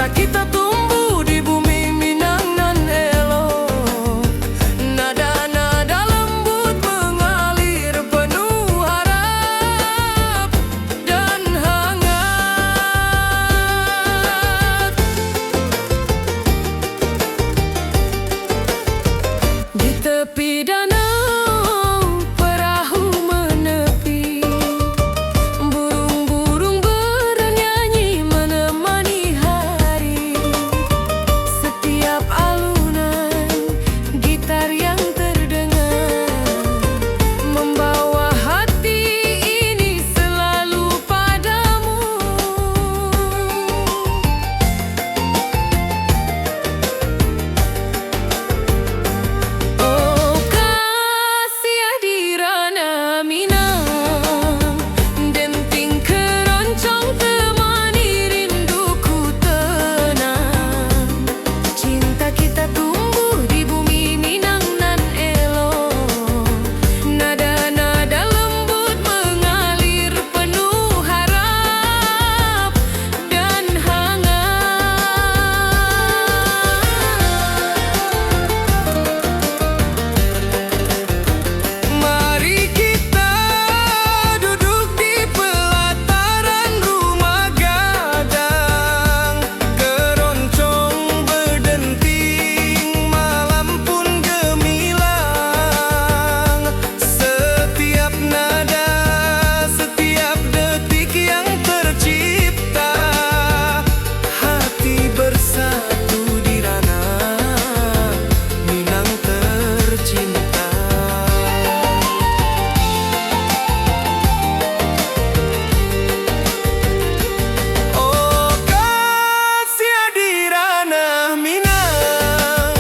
Cinta kita tumbuh di bumi Minang nan elok. Nada-nada lembut mengalir penuh harap dan hangat. Di tepi danau perahu menepi, burung-burung bernyanyi menemani hari. Setiap alunan gitar yang terdengar membawa hati ini selalu padamu. Oh kasih hadirana Minang, denting keroncong temani rinduku tenang. Cinta kita tumbuh di bumi Minang nan elok. Nada-nada lembut mengalir penuh harap dan hangat. Mari kita duduk di pelataran rumah gadang. Keroncong berdenting, malam pun gemilang. Setiap nada, setiap detik yang tercipta, hati bersatu di ranah Minang tercinta. Oh kasih hadirana Minang,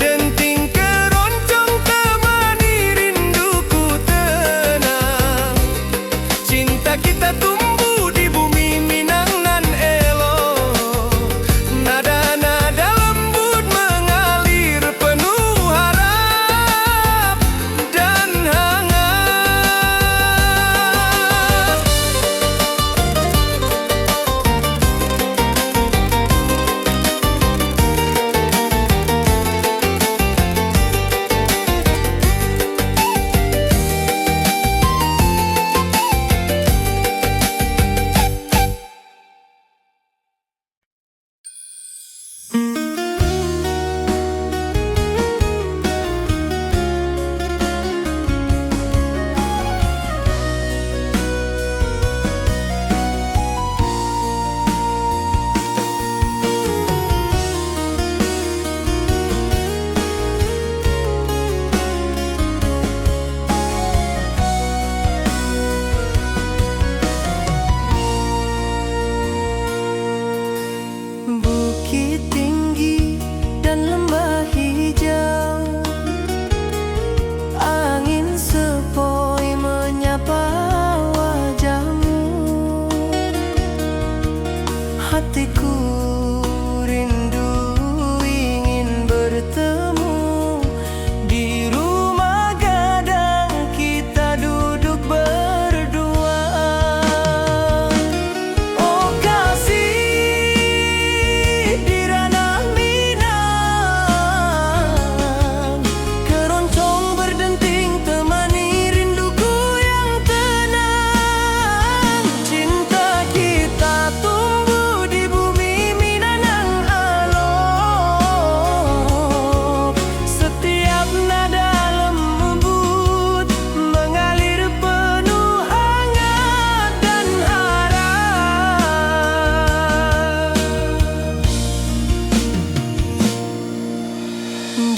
denting keroncong temani rinduku tenang. Cinta kita tumbuh di bumi Minang nan elok. Nada-nada lembut mengalir penuh harap dan hangat. Bukit tinggi dan lembah hijau, angin sepoi menyapa wajahmu. Hatiku rindu ingin bertemu di rumah gadang, kita duduk berdua. Oh kasih di ranah Minang, keroncong berdenting temani rinduku yang tenang. Cinta kita tumbuh di bumi Minang nan elok. Setiap nada lembut mengalir penuh hangat dan harap.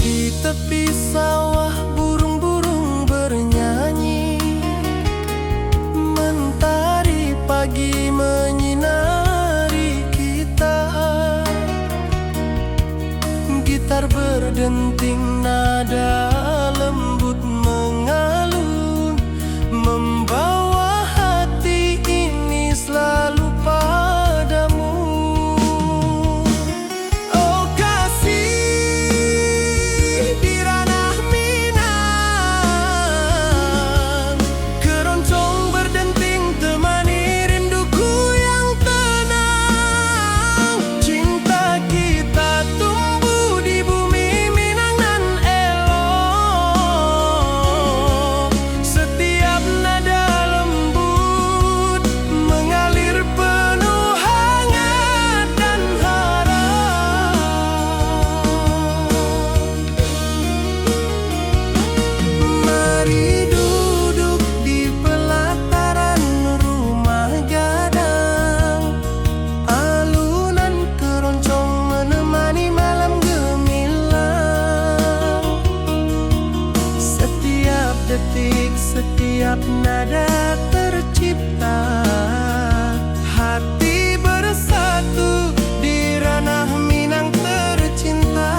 Di tepi sawah burung-burung bernyanyi, mentari pagi menyinari kita. Gitar berdenting, nada lembut mengalun, membawa hati ini selalu padamu. Oh kasih di ranah Minang, keroncong berdenting temani rinduku yang tenang. Cinta setiap nada tercipta. Hati bersatu di ranah Minang tercinta.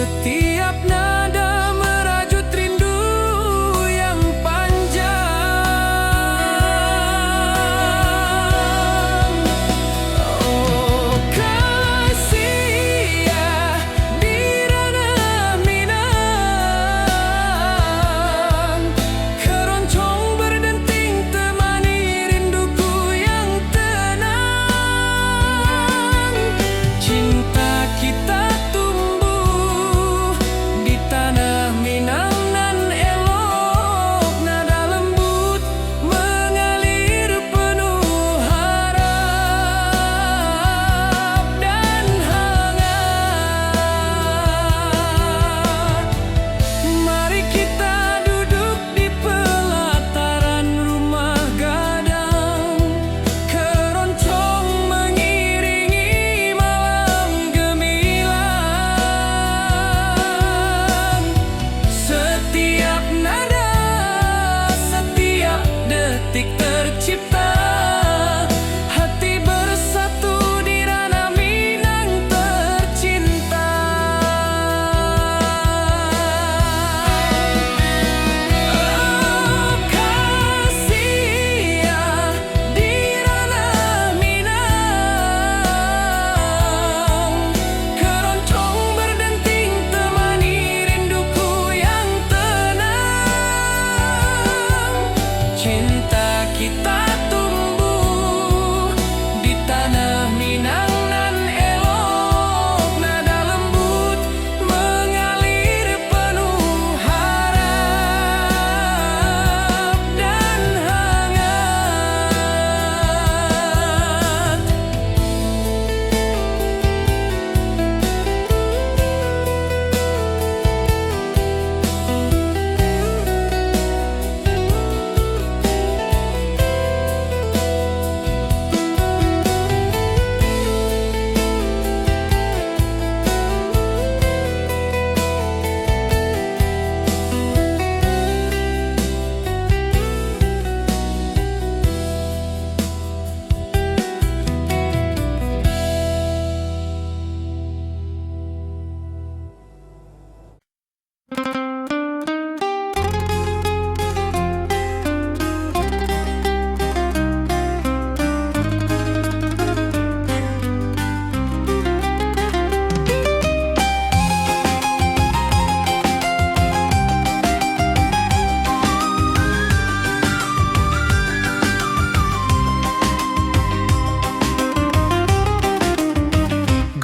Setiap nada merajut rindu yang panjang. Oh kasih ya di ranah Minang, keroncong berdenting temani rinduku yang tenang. Cinta kita tumbuh di tanah Minang nan elok, nada lembut mengalir penuh harap dan hangat. Mari kita duduk di pelataran rumah gadang, keroncong mengiringi malam gemilang. Setiap nada, setiap detik tercipta, hati bersatu di ranah Minang tercinta. Oh kasih ya di ranah Minang, keroncong berdenting temani rinduku yang tenang. Cinta kita tumbuh di tanah Minang nan elok, nada lembut mengalir penuh harap dan hangat.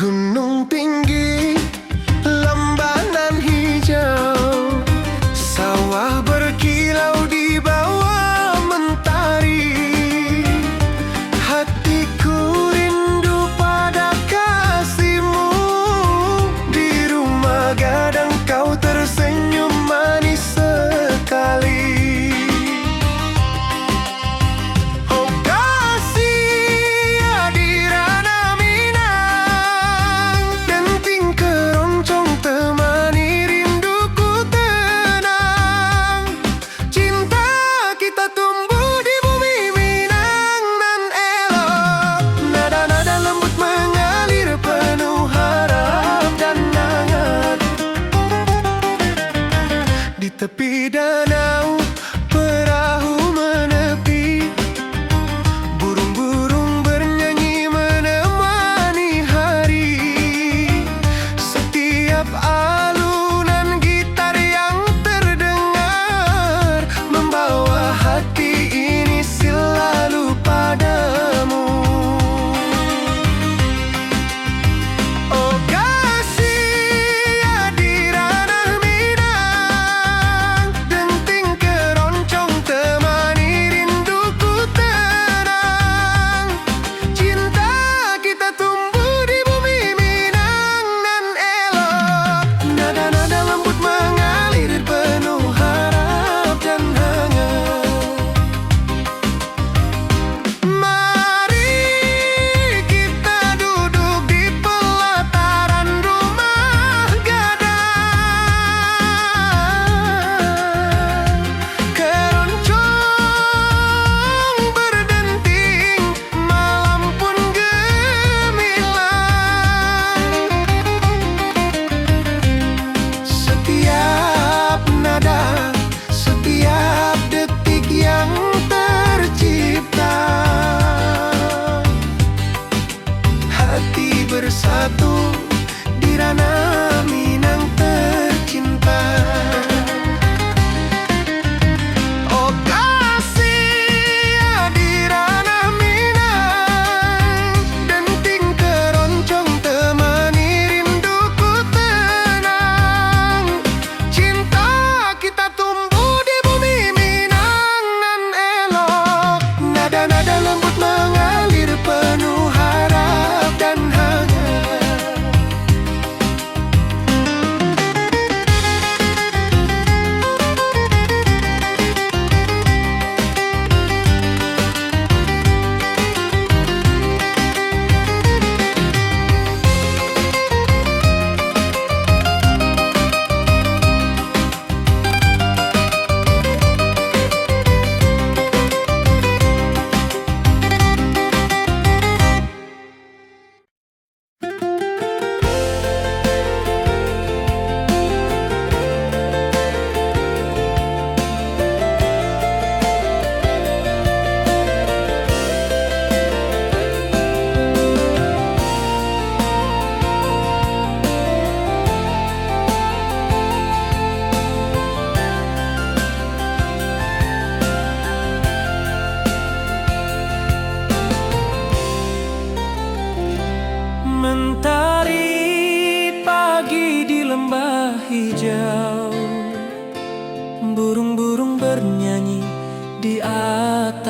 Gunung tinggi, lembanan hijau, sawah berkilau di bawah mentari. Hatiku rindu pada kasihmu, di rumah gadang kau tersenyum manis sekali. Oh kasih ya di ranah Minang, denting keroncong temani rinduku tenang. Cinta kita tumbuh di bumi Minang nan elok, nada-nada lembut mengalir penuh harap dan hangat. Di tepi danau perahu menepi, burung-burung bernyanyi menemani hari. Setiap alunan gitar yang terdengar membawa hati ini selalu padamu. Oh kasih ya di ranah Minang, denting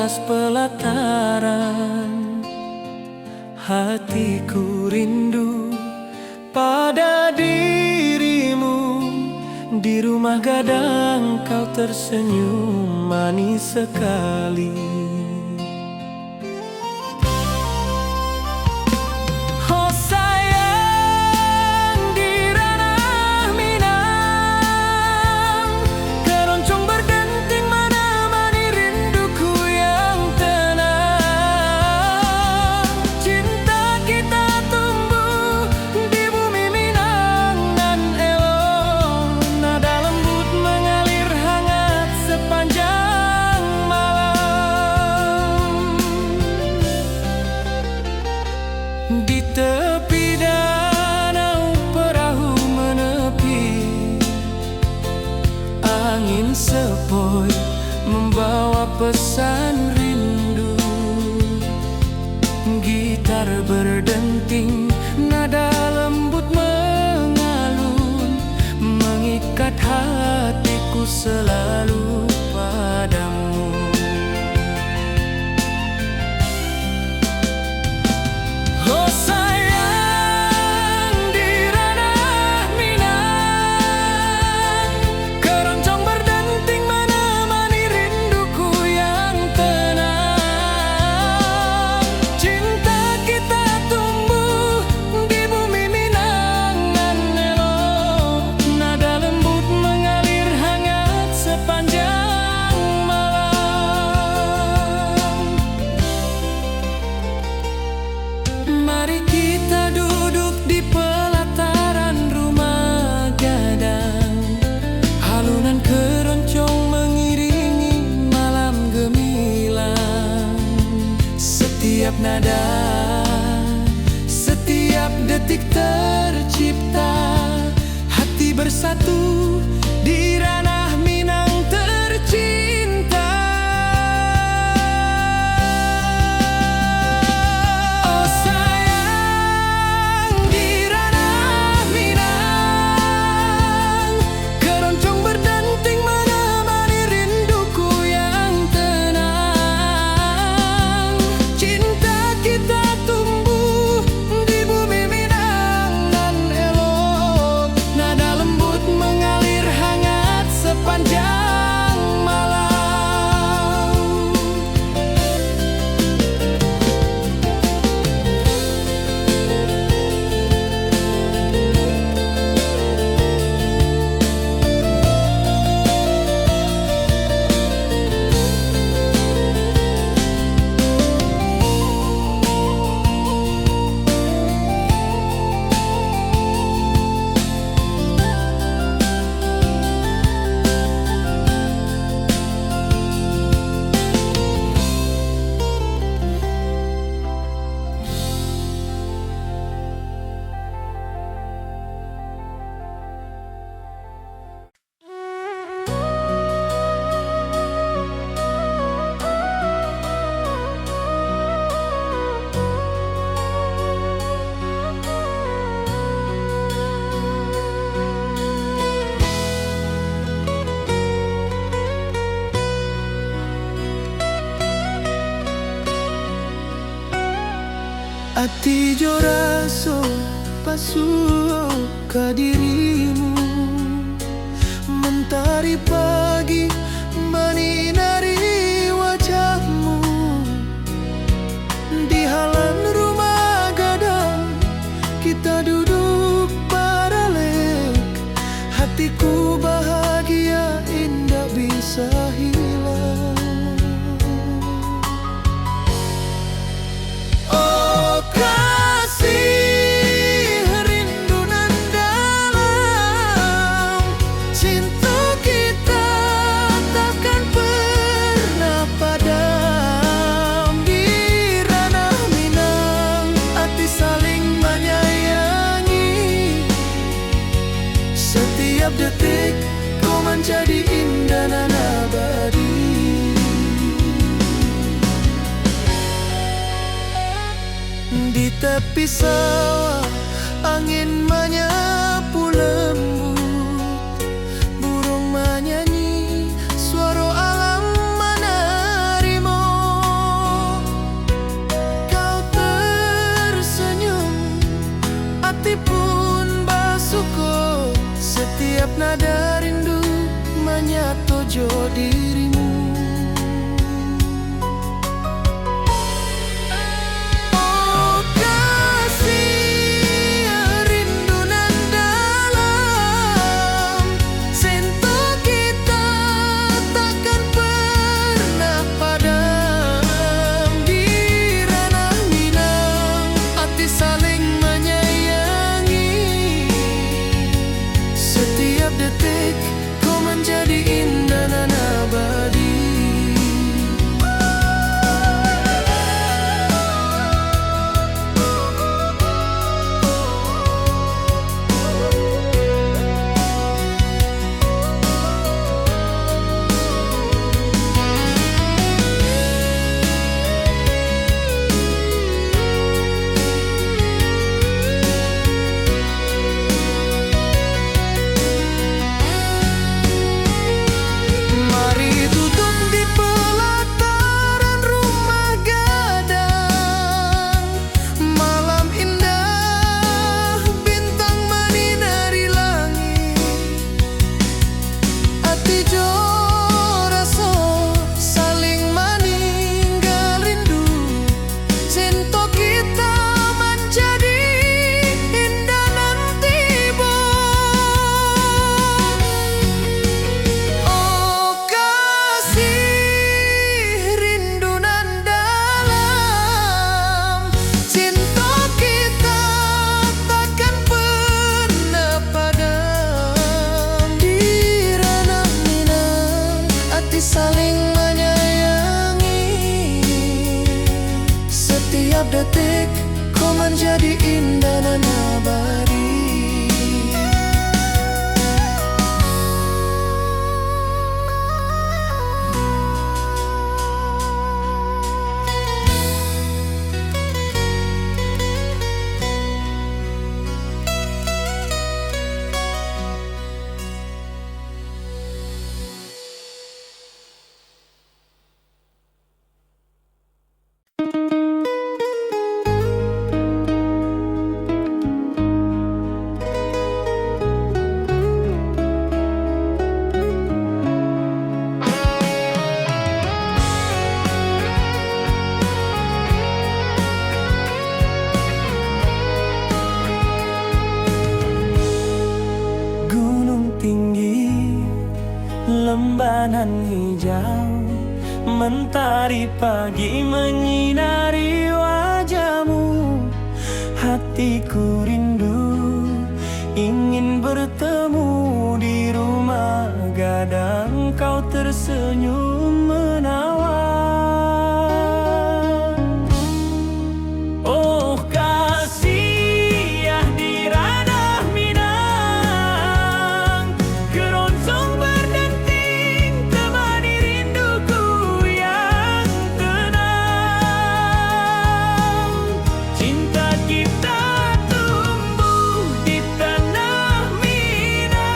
atas pelataran. Hatiku rindu pada dirimu. Di rumah gadang kau tersenyum manis sekali. Oh sayang, di ranah Minang, keroncong berdenting menemani rinduku yang tenang. Cinta kita tumbuh di bumi Minang nan elok. Nada lembut mengalir hangat sepanjang malam. Di tepi danau perahu menepi, angin sepoi membawa pesan rindu. Gitar berdenting, nada lembut mengalun, mengikat hatiku selalu padamu. Oh sayang, di ranah Minang, keroncong berdenting menemani rinduku yang tenang. Cinta kita tumbuh di bumi Minang nan elok. Nada lembut mengalir hangat sepanjang malam. Mari kita duduk di pelataran rumah gadang. Alunan keroncong mengiringi malam gemilang. Setiap nada, setiap detik tercipta. Hati bersatu di ranah Minang tercinta. Oh sayang, di ranah Minang, keroncong berdenting menemani rinduku yang tenang. Cinta kita tumbuh di bumi Minang nan elok. Nada lembut mengalir hangat sepanjang malam. Ati jo raso pasuo ka dirimu. Mentari pagi menyinari wajahmu. Di halaman rumah gadang kita duduk paralek. Hatiku bahagia indah bisa hilang. Oh kasih, rindu nan dalam. Cinta kita takkan pernah padam. Di ranah Minang, hati saling menyayangi. Setiap detik kau menjadi indah nan abadi. Di tepi sawah angin menyapu lembut. Burung menyanyi, suara alam menari. Setiap nada rindu menyatu dirimu. Oh kasih rindu nan dalam, sento kita takkan pernah padam. Di ranah Minang, hati saling menyayangi. Setiap detik kau menjadi indah dan abadi. Mari duduk di pelataran rumah gadang. Malam indah, bintang menyinari langit. Hati jo rasa saling meninggal rindu. Sento kita menjadi indah nanti bo. Oh kasih rindu nan dalam, cinta kita takkan pernah padam. Di ranah Minang, hati saling menyayangi. Setiap detik kau menjadi indah dan abadi. Gunung tinggi, lembanan hijau, mentari pagi menyinari wajahmu. Hatiku rindu ingin bertemu di rumah gadang. Kau tersenyum menawan. Oh kasih di ranah Minang, keroncong berdenting temani rinduku yang tenang. Cinta kita tumbuh di tanah Minang.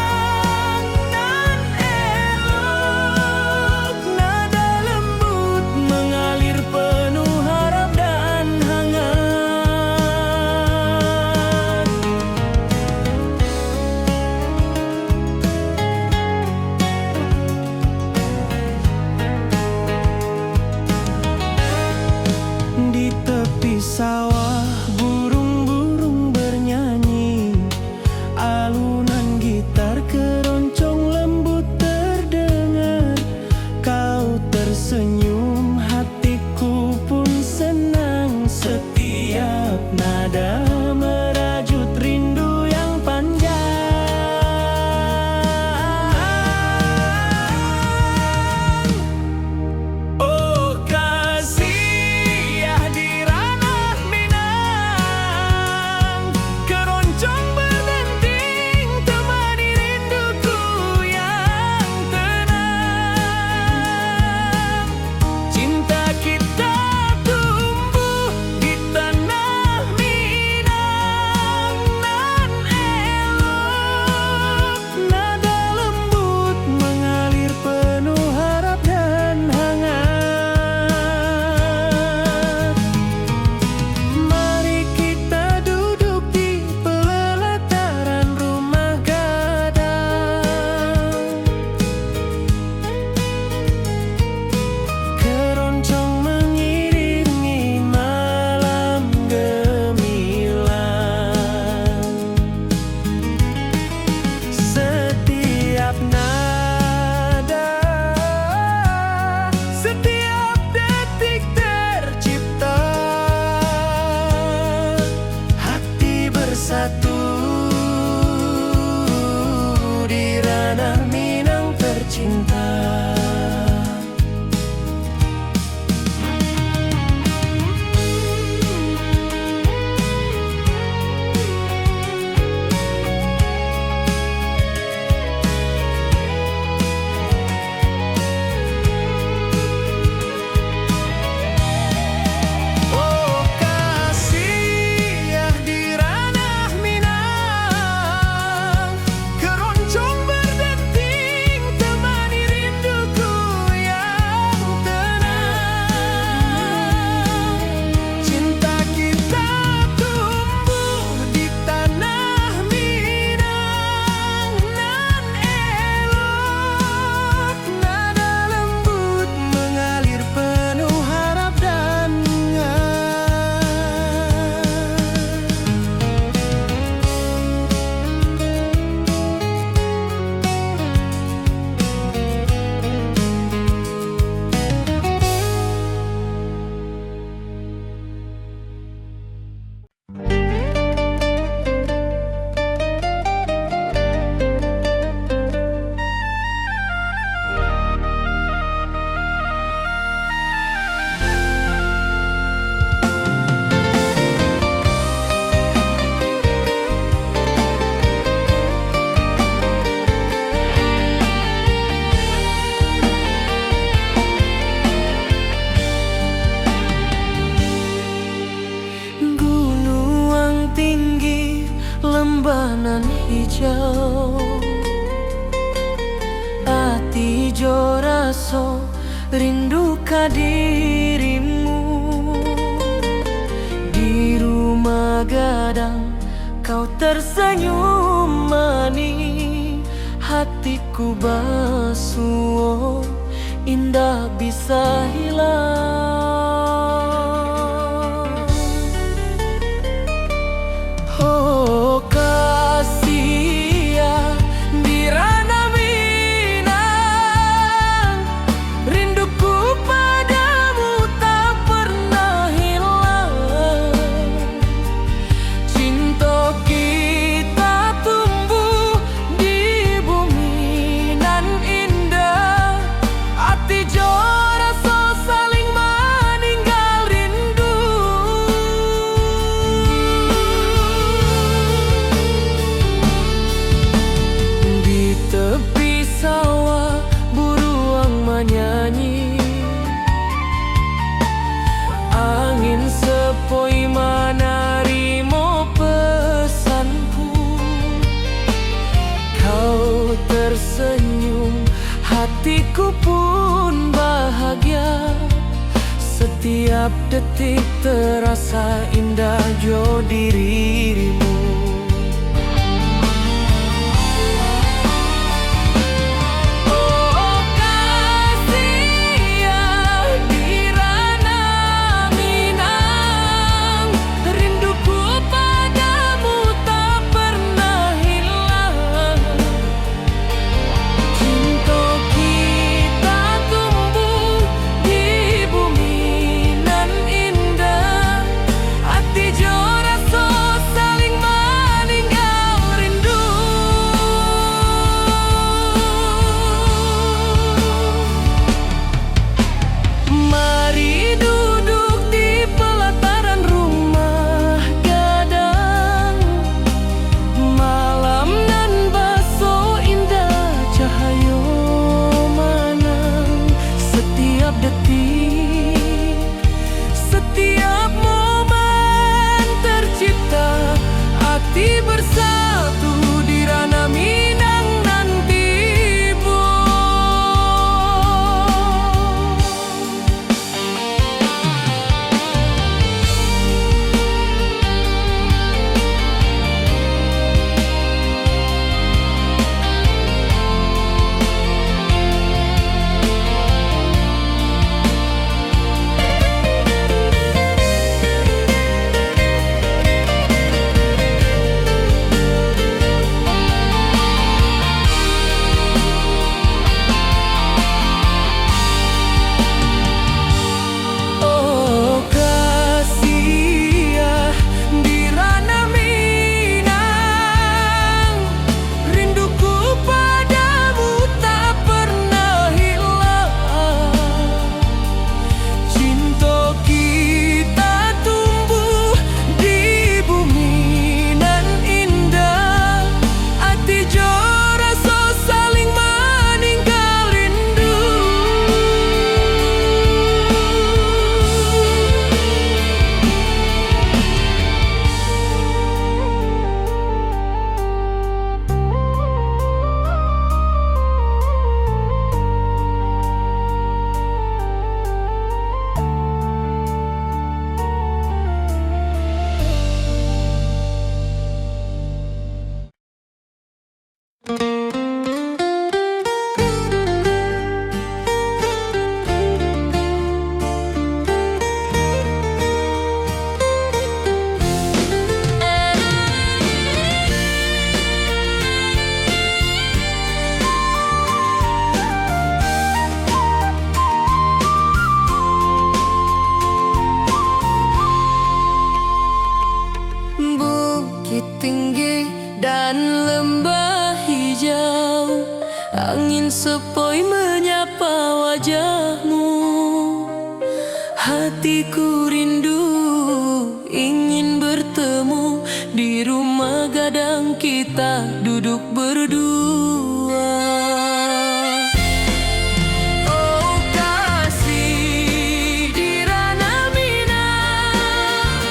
jo raso rindu ka dirimu. Di rumah gadang kau tersenyum manis, hatiku basuh indah bisa hilang. Oh kasih ya di ranah Minang, rinduku padamu tak pernah hilang. Cinta kita tumbuh di bumi nan indah, hati jo rasa saling meninggal rindu. Di tepi sawah buruang menyanyi, angin sepoi menarimo pesanku. Kau tersenyum, hatiku pun bahagia. Setiap detik terasa indah jo dirimu. Oh kasih ya di ranah Minang, rinduku padamu tak pernah hilang. Cinta kita tumbuh di bumi nan indah, hati jo rasa saling meninggal rindu. Mari duduk di pelataran rumah gadang, malam nan baso indah cahayo manang. Setiap detik, setiap momen tercipta, hati bersatu di ranah Minang nanti bo. Oh kasih ya di ranah Minang, rinduku padamu tak pernah hilang. Cinta kita tumbuh di bumi nan indah, hati jo rasa saling meninggal rindu. Bukit tinggi dan lembah hijau, angin sepoi menyapa wajahmu. Hatiku rindu ingin bertemu di rumah gadang kita duduk berdua. Oh kasih di ranah Minang,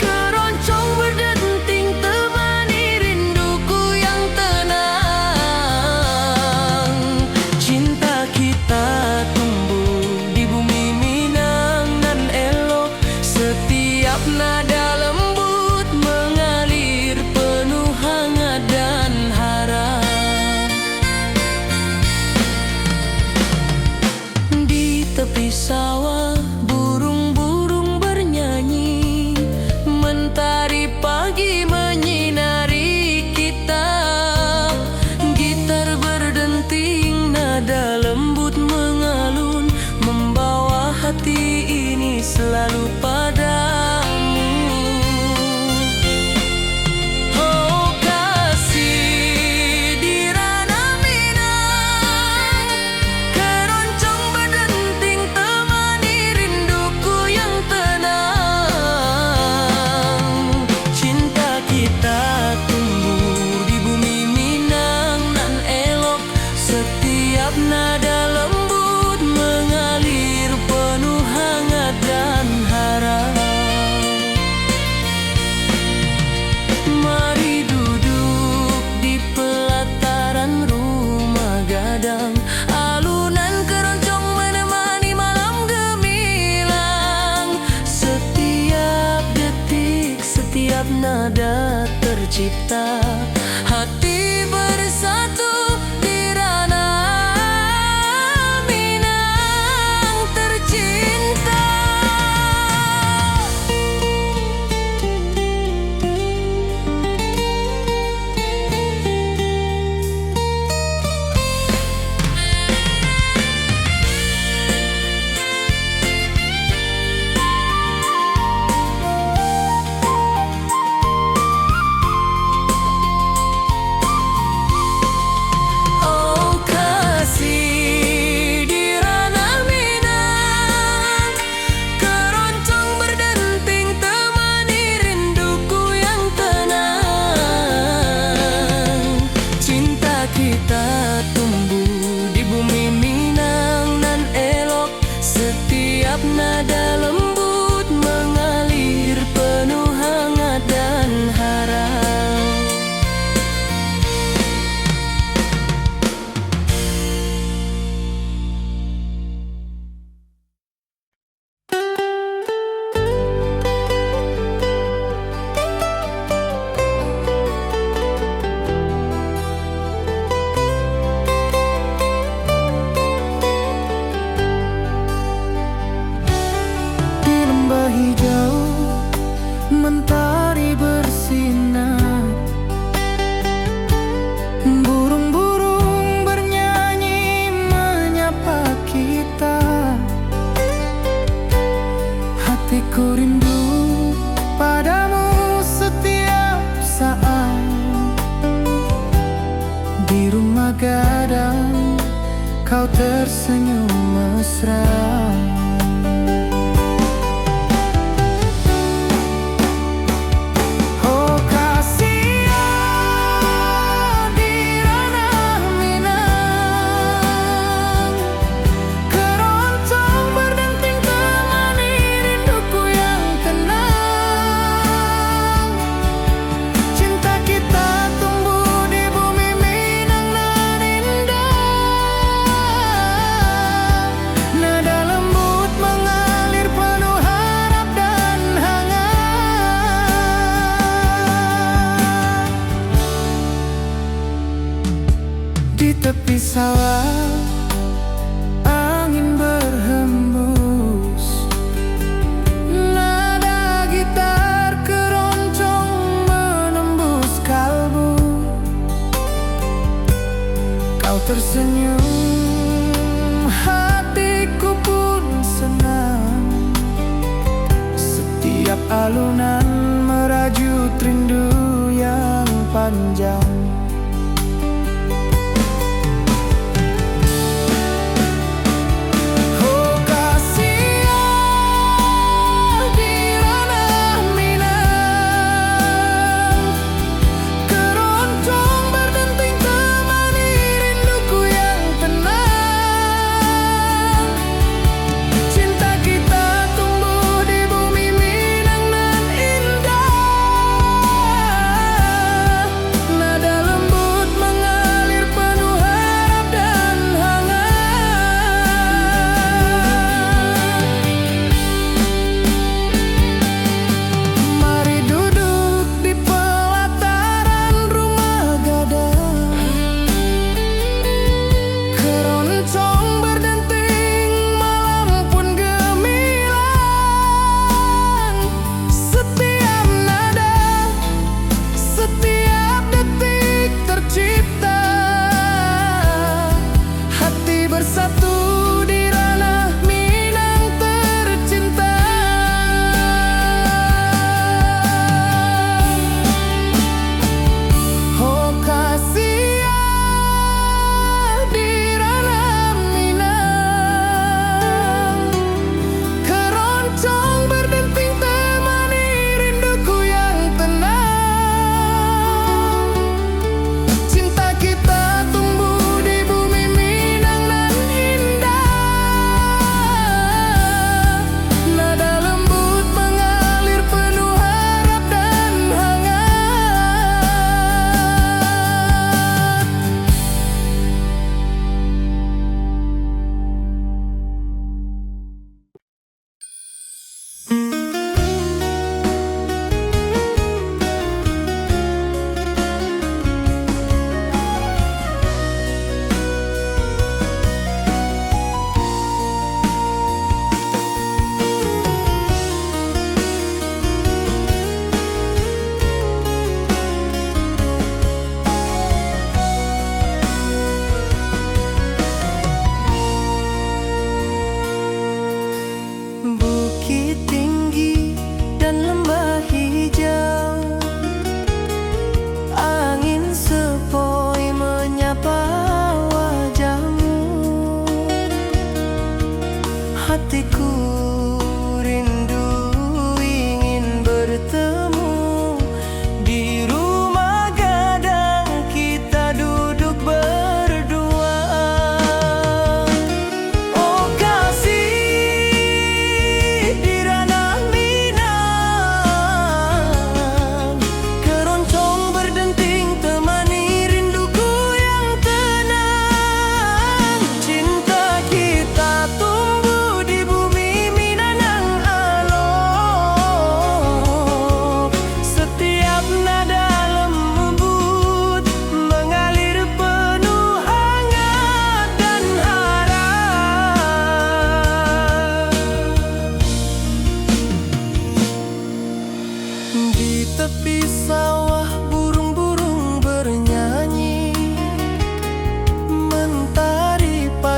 keroncong berdenting temani rinduku yang tenang. Cinta kita Setiap nada lembut mengalir penuh hangat dan harap. Mari duduk di pelataran rumah gadang, alunan keroncong menemani malam gemilang. Setiap detik, setiap nada tercipta, hati bersatu di ranah Minang tercinta. Nada lembut mengalir penuh hangat dan harap. Hijau mentari bersinar, burung-burung bernyanyi menyapa kita. Hatiku rindu padamu setiap saat. Di rumah gadang kau tersenyum mesra. Di tepi sawah angin berhembus, nada gitar keroncong menembus kalbu. Kau tersenyum, hatiku pun senang. Setiap alunan merajut rindu yang panjang.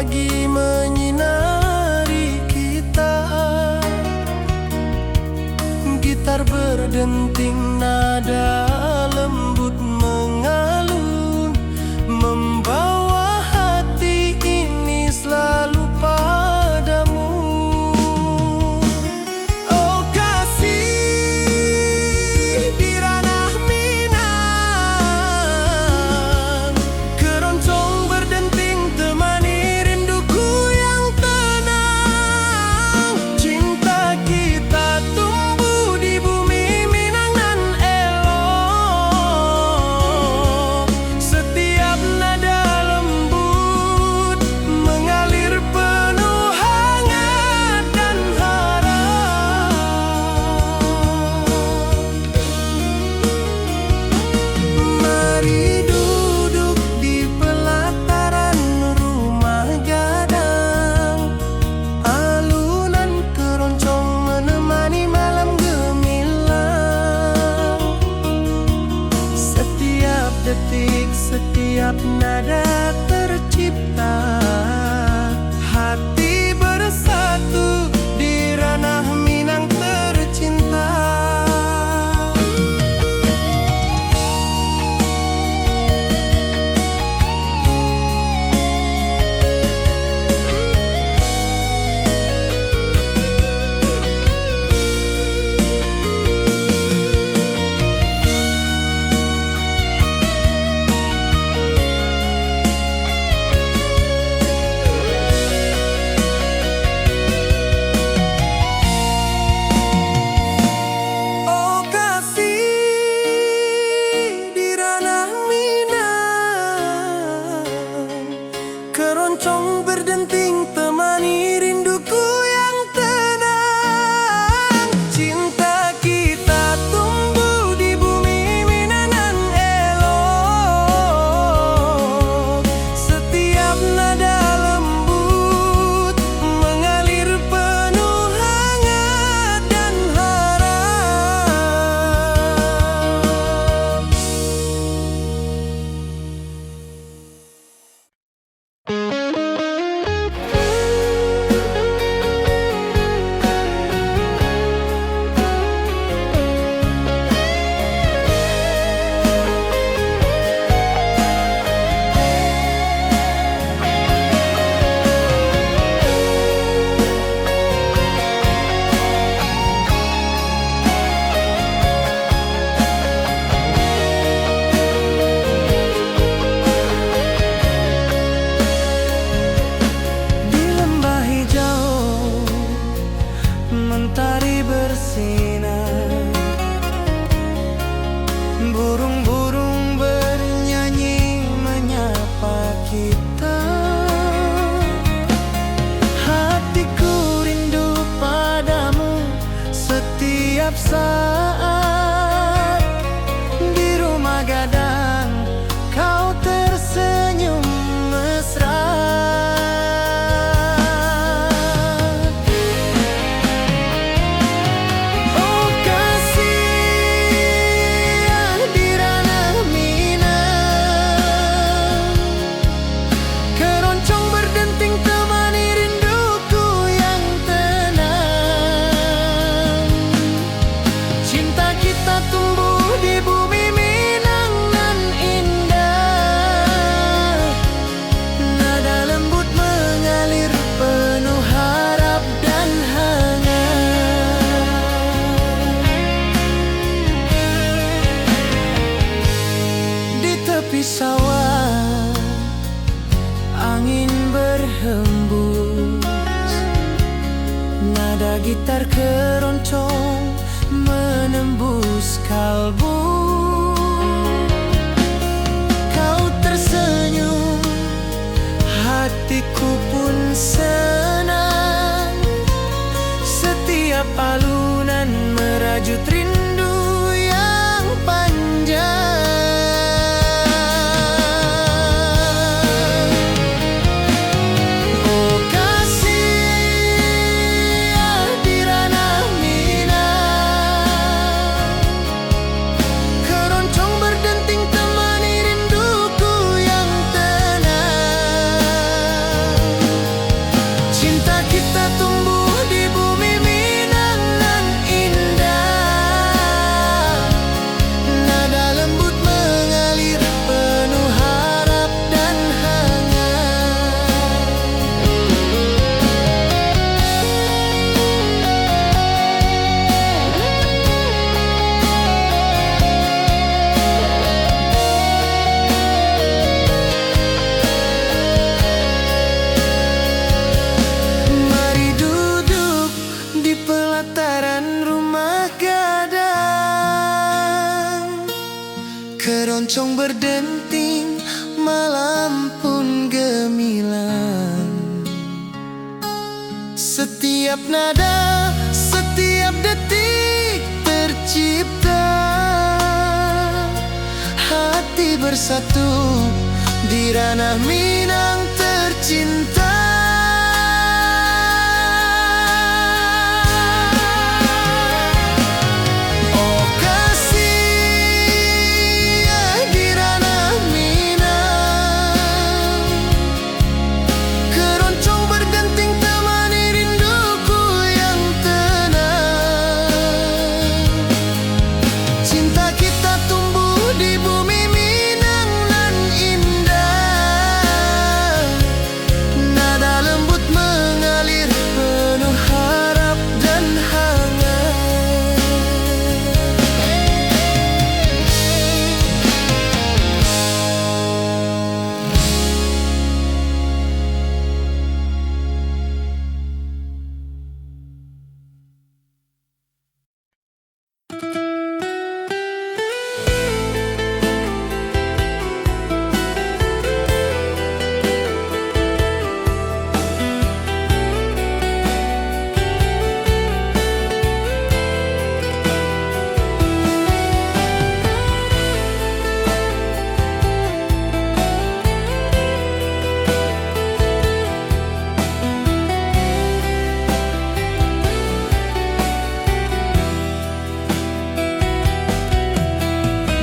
pagi menyinari kita. Gitar berdenting, nada lembut mengalun, membawa hati ini selalu padamu. Oh kasih di ranah Minang, keroncong berdenting temani rinduku yang tenang. Cinta kita tumbuh di bumi Minang nan elok. Setiap nada lembut mengalir penuh hangat dan harap. Mari duduk di pelataran rumah gadang, alunan keroncong menemani malam gemilang. Setiap detik, setiap nada tercipta, hati bersatu di ranah Minang tercinta. Oh kasih di ranah Minang, keroncong berdenting temani rinduku yang tenang. Cinta kita tumbuh di bumi Minang nan elok. Setiap nada lembut mengalir penuh hangat dan harap. Di lembah hijau mentari bersinar, burung-burung bernyanyi menyapa kita. Hatiku rindu padamu setiap saat. Di rumah gadang kau tersenyum mesra. Oh kasih di ranah Minang, keroncong berdenting temani rinduku yang tenang. Cinta kita tumbuh di bumi Minang nan indah. Nada lembut mengalir penuh harap dan hangat. Di tepi sawah angin berhembus, nada gitar keroncong menembus kalbu. Kau tersenyum, hatiku pun senang. Setiap alunan merajut rindu yang panjang. Oh kasih di ranah Minang, keroncong berdenting temani rinduku yang tenang. Setiap nada, setiap detik tercipta. Hati bersatu di ranah Minang tercinta. Oh kasih di ranah Minang, keroncong berdenting temani rinduku yang tenang. Cinta kita tumbuh di bumi Minang nan indah. Nada lembut mengalir penuh harap dan hangat.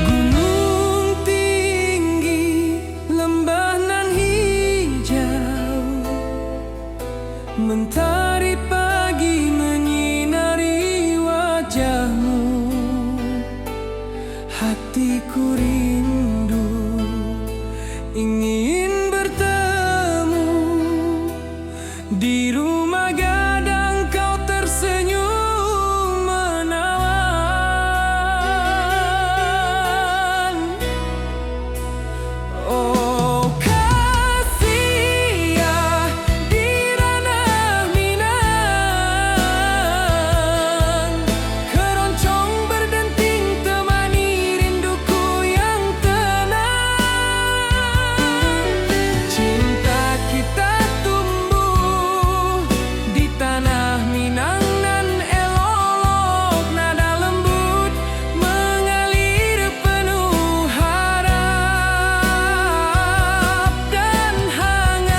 Gunung tinggi, lembah nan hijau, mentari pagi menyinari wajahmu. Hatiku rindu ingin bertemu di rumah gadang, kau tersenyum menawan. Oh kasih di ranah Minang, keroncong berdenting temani rinduku yang tenang. Cinta kita tumbuh di tanah Minang nan elok, nada lembut mengalir penuh harap dan hangat.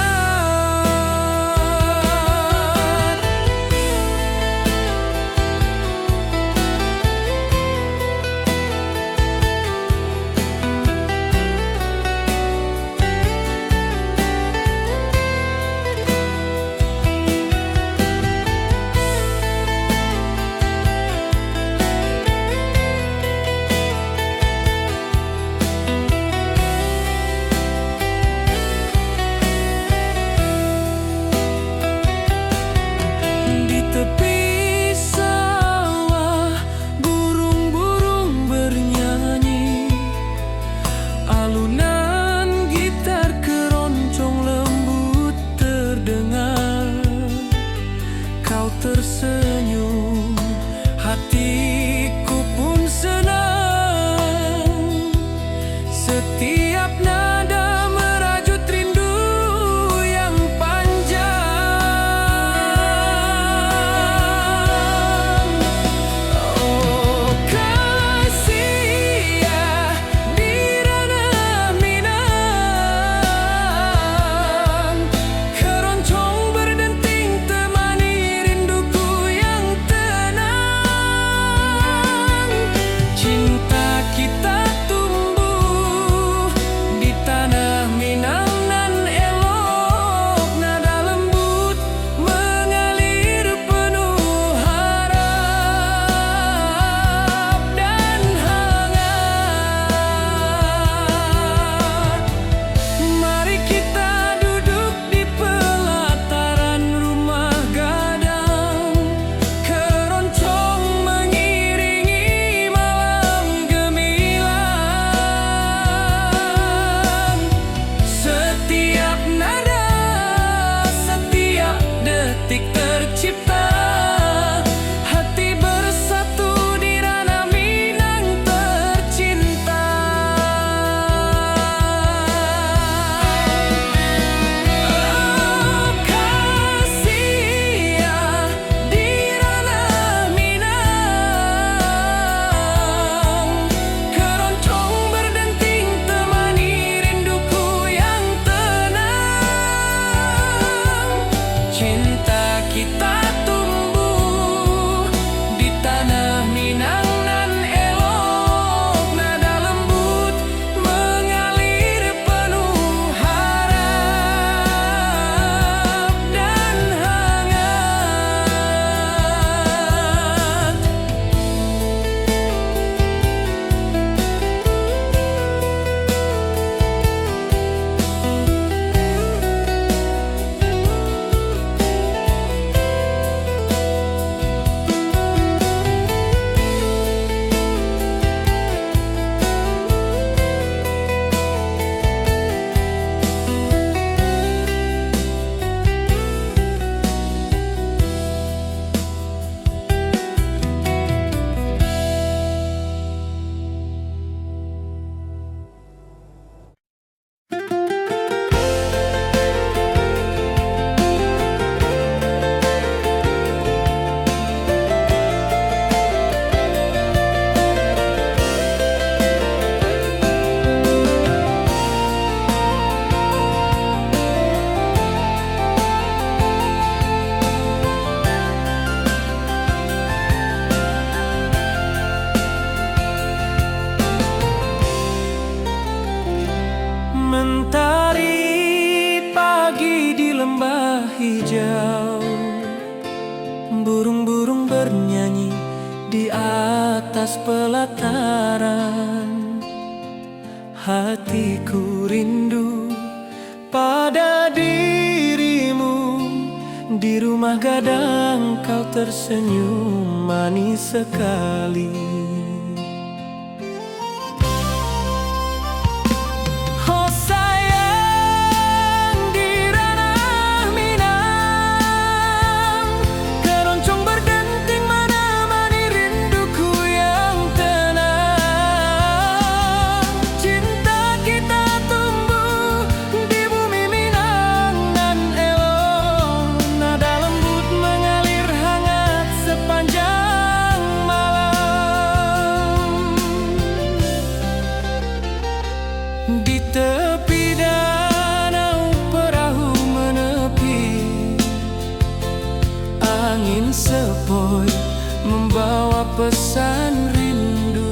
Di tepi sawah burung-burung bernyanyi, alunan gitar keroncong lembut terdengar. Kau tersenyum, hatiku pun senang. Setiap nada merajut rindu yang panjang. Oh kasih di ranah Minang, keroncong berdenting temani rinduku yang tenang. Cinta kita tumbuh di tanah Minang nan elok, nada lembut mengalir penuh harap dan hangat. Mari kita duduk di pelataran rumah gadang, keroncong mengiringi malam gemilang. Setiap nada, setiap detik tercipta. Hati bersatu di ranah Minang tercinta. Oh kasih hijau. Burung-burung bernyanyi di atas pelataran. Hatiku rindu pada dirimu. Di rumah gadang kau tersenyum manis sekali. Oh sayang, di ranah Minang, keroncong berdenting menemani rinduku yang tenang. Cinta kita tumbuh di bumi Minang nan elok. Nada lembut mengalir hangat sepanjang malam. Di tepi danau perahu menepi, angin sepoi membawa pesan rindu.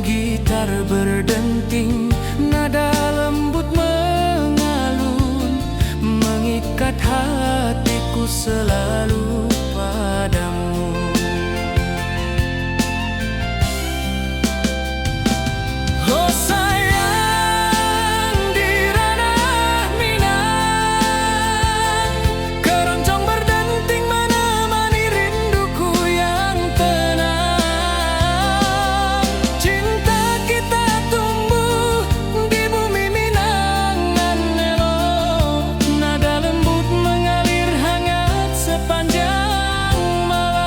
Gitar berdenting, nada lembut mengalun, mengikat hatiku selalu padamu. Oh sayang, di ranah Minang, keroncong berdenting menemani rinduku yang tenang. Cinta kita tumbuh di bumi Minang nan elok. Nada lembut mengalir hangat sepanjang malam.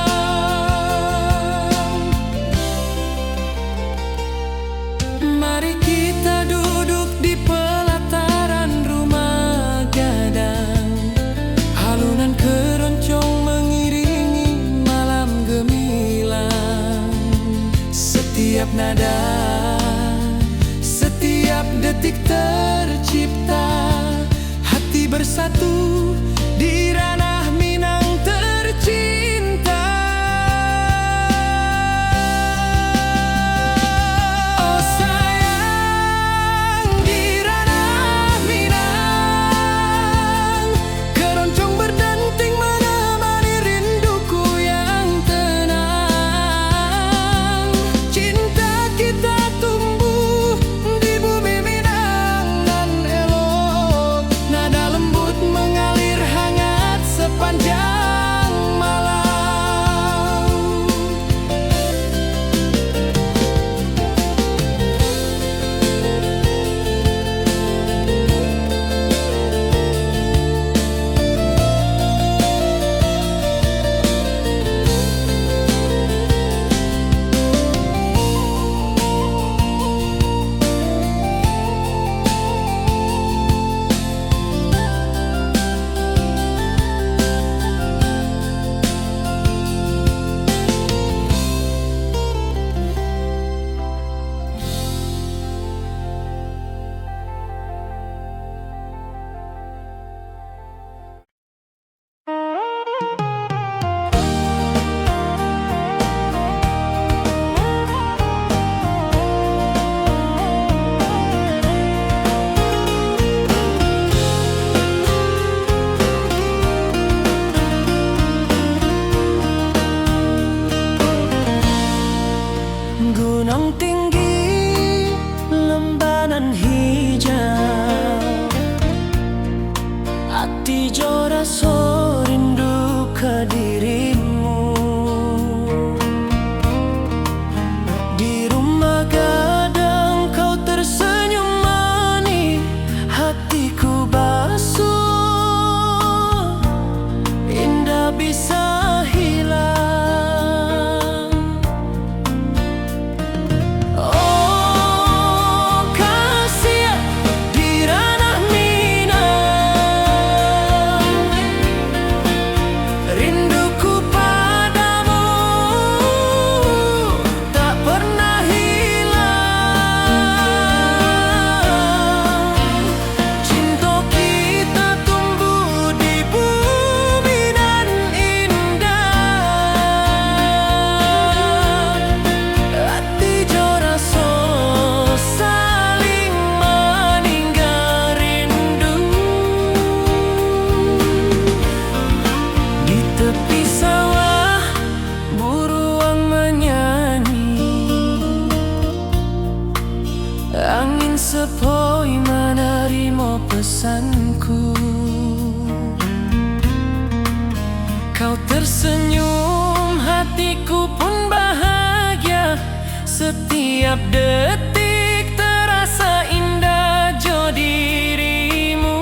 Mari kita duduk di pelataran rumah gadang. Alunan keroncong mengiringi malam gemilang. Setiap nada, setiap detik tercipta. Hati bersatu di ranah Minang tercinta. Oh sayang, di ranah Minang, keroncong berdenting menemani rinduku yang tenang. Cinta kita tumbuh di bumi Minang nan elok. Nada lembut mengalir hangat sepanjang malam. Gunung tinggi, lembanan hijau, hati joraso rindu ke dirimu. Di rumah gadang kau tersenyum manis, hatiku basuh, indah bisa hilang. Oh kasihan, di ranah Minang, Kau tersenyum, hatiku pun bahagia. Setiap detik terasa indah jo dirimu.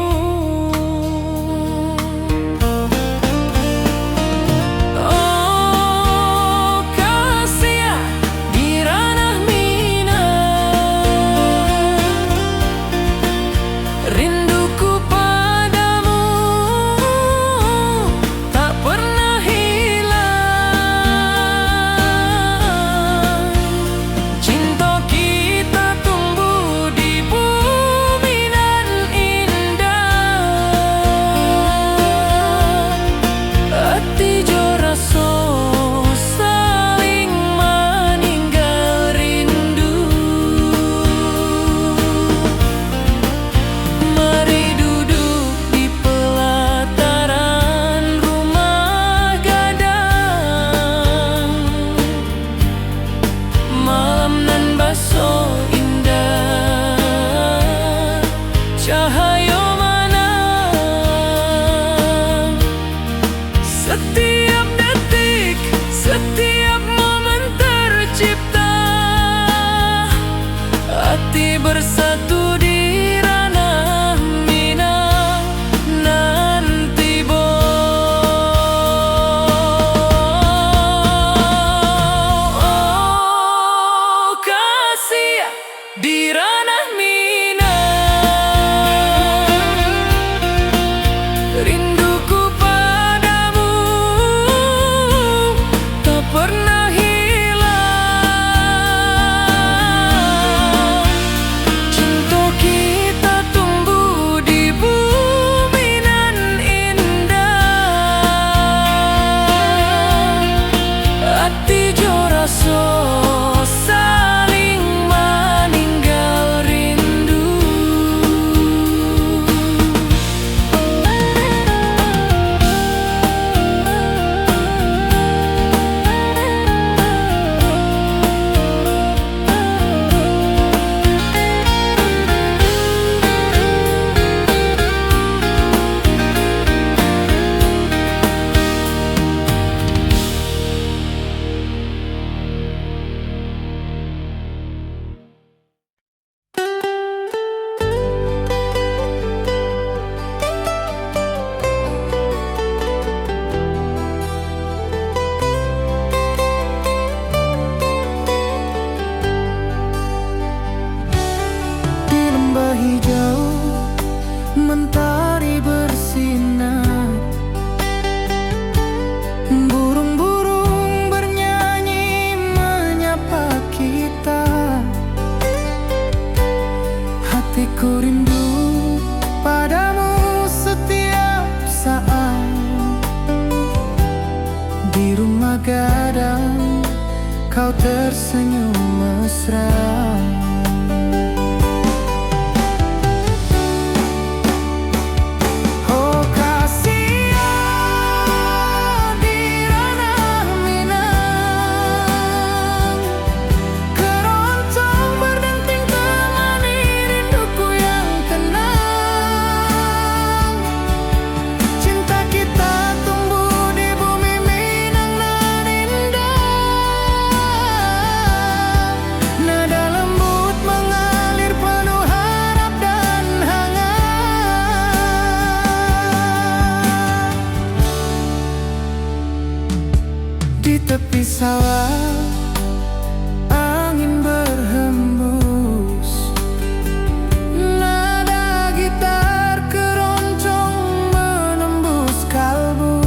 Oh kasih di ranah Minang, rinduku padamu tak pernah hilang. Cinta kita tumbuh di bumi nan indah. Hati jo rasa saling meninggal rindu. Mari duduk di pelataran rumah gadang. Malam nan baso indah, cahaya manang. Setiap detik, setiap momen tercipta. Hati bersatu di ranah Minang nanti bo. Oh kasih di ranah Minang, rinduku padamu tak pernah hilang. Cinta kita tumbuh di bumi nan indah. Hati jo rasa saling meninggal rindu. Di lembah hijau mentari bersinar, burung-burung bernyanyi menyapa kita. Hatiku rindu padamu setiap saat. Di rumah gadang kau tersenyum mesra. Oh kasih di ranah Minang, keroncong berdenting temani rinduku yang tenang. Cinta kita tumbuh di bumi Minang nan indah. Nada lembut mengalir penuh harap dan hangat. Di tepi sawah angin berhembus, nada gitar keroncong menembus kalbu.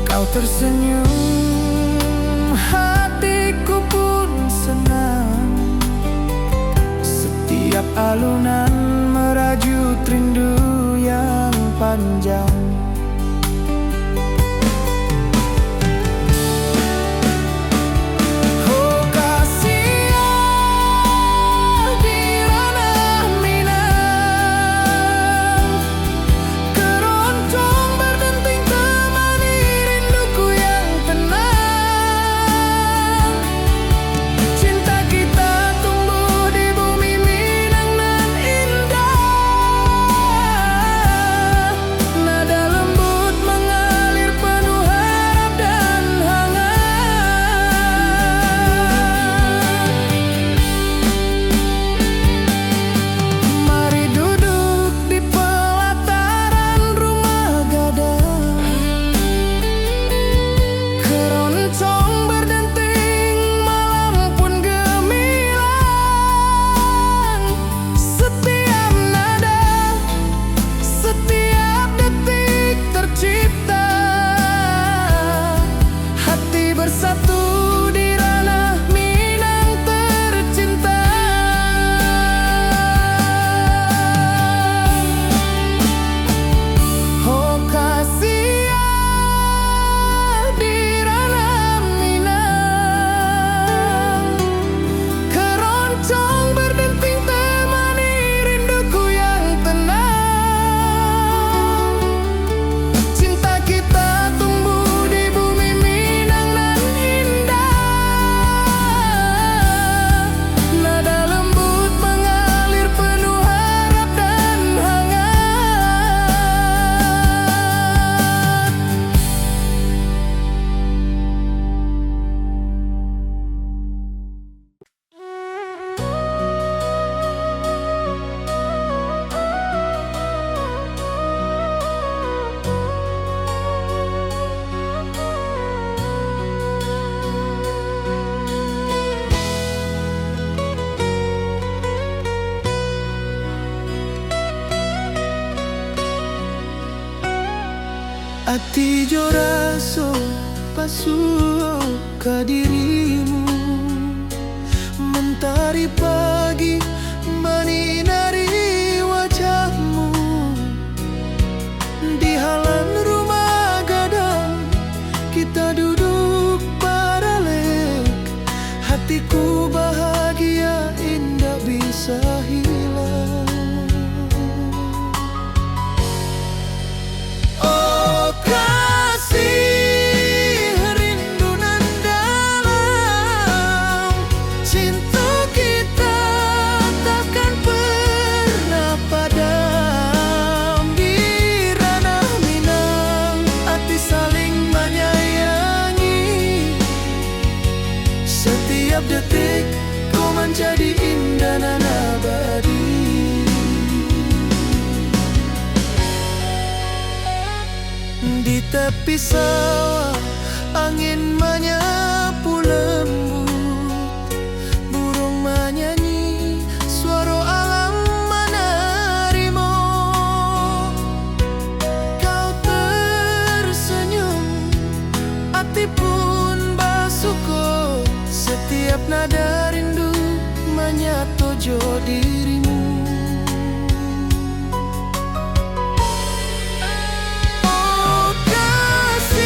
Kau tersenyum, hatiku pun senang. Setiap alunan merajut rindu yang panjang. Oh kasih di ranah Minang, keroncong berdenting temani rinduku yang tenang. Cinta kita tumbuh di bumi Minang nan indah. Ati jo raso pasuo ka dirimu, mentari pagi menyinari wajahmu. Di halaman rumah gadang kita duduk paralel, hatiku bahagia indah bisa hilang. Oh kasih, rindu nan dalam, cinta kita takkan pernah padam. Di ranah Minang, hati saling menyayangi. Setiap detik kau menjadi indah dan abadi. Di tepi sawah angin menyapu lembut, burung menyanyi, suara alam menerimu. Kau tersenyum, hati pun bersyukur. Setiap nada rindu menyatu jo dirimu. Oh kasih,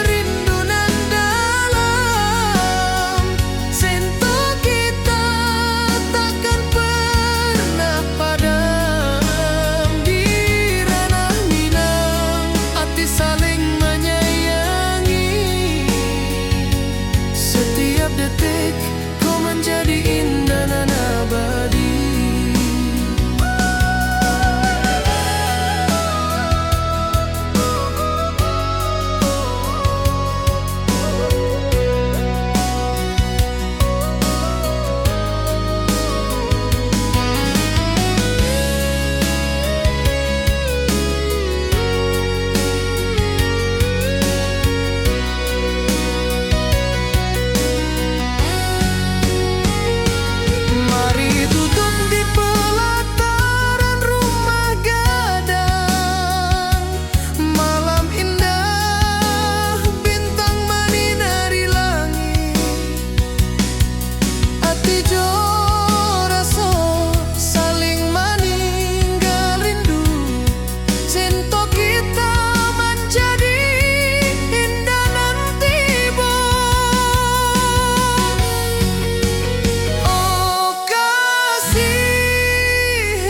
rindu nan dalam, cinta kita takkan pernah padam. Di ranah Minang, hati saling menyayangi. Setiap detik kau menjadi indah dan abadi. Mari duduk di pelataran rumah gadang, malam indah bintang menyinari langit. Hati jo rasa saling meninggal rindu, cinta kita menjadi indah nanti bo. Oh kasih,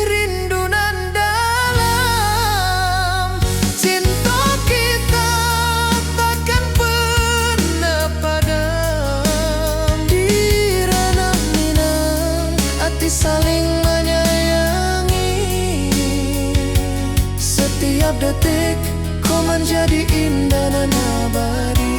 rindu nan dalam, cinta kita takkan pernah padam. Di ranah Minang, hati saling menyayangi. Setiap detik kau menjadi indah dan abadi.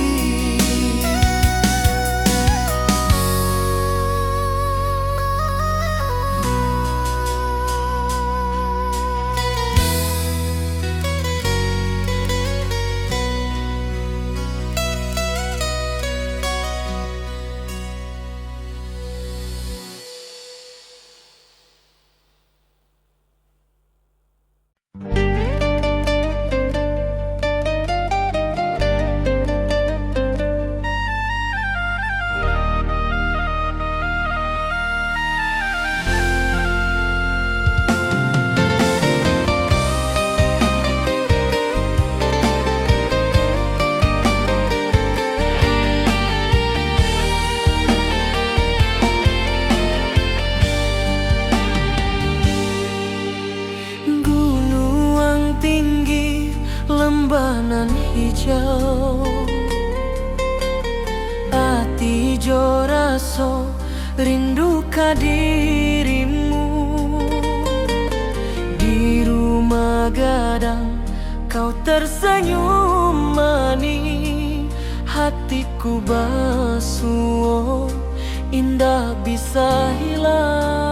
Gunung tinggi, lembah nan hijau, hati jo raso rindu ka dirimu. Di rumah gadang kau tersenyum manis, hatiku basuh indah bisa hilang.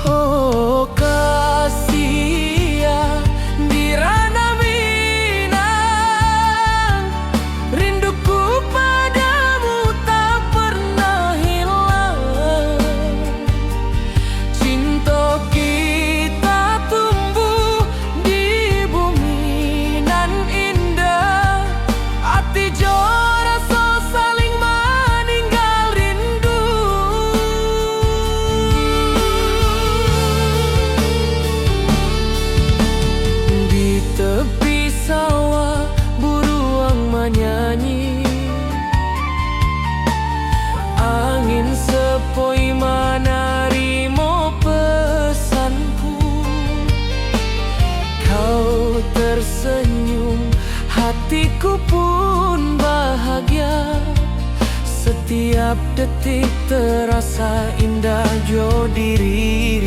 Oh kasih ya, di ranah Minang, rinduku padamu tak pernah hilang. Cinta kita Setiap detik terasa indah jo diri